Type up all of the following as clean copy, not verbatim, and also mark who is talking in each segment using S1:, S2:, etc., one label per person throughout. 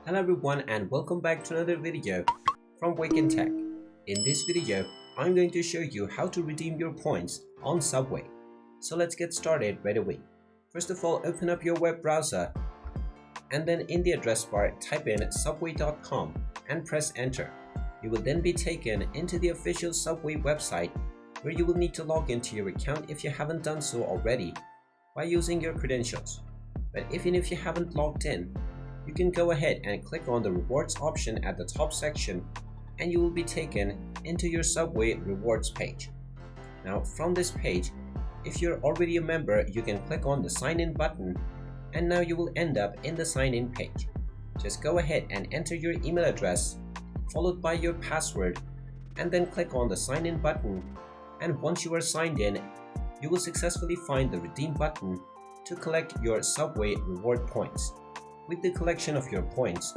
S1: Hello everyone and welcome back to another video from Wake&Tech. In this video, I'm going to show you how to redeem your points on Subway. So let's get started right away. First of all, open up your web browser and then in the address bar type in subway.com and press enter. You will then be taken into the official Subway website where you will need to log into your account if you haven't done so already by using your credentials. But even if you haven't logged in, you can go ahead and click on the rewards option at the top section and you will be taken into your Subway rewards page. Now from this page, if you're already a member, you can click on the sign in button and now you will end up in the sign in page. Just go ahead and enter your email address followed by your password and then click on the sign in button, and once you are signed in, you will successfully find the redeem button to collect your Subway reward points. With the collection of your points,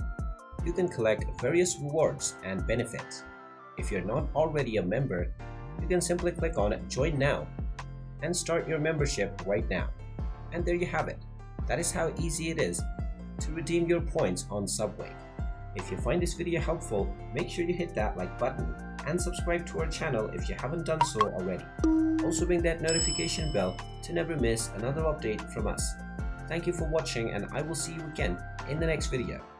S1: you can collect various rewards and benefits. If you're not already a member, you can simply click on Join Now and start your membership right now. And there you have it. That is how easy it is to redeem your points on Subway. If you find this video helpful, make sure you hit that like button and subscribe to our channel if you haven't done so already. Also ring that notification bell to never miss another update from us. Thank you for watching and I will see you again in the next video.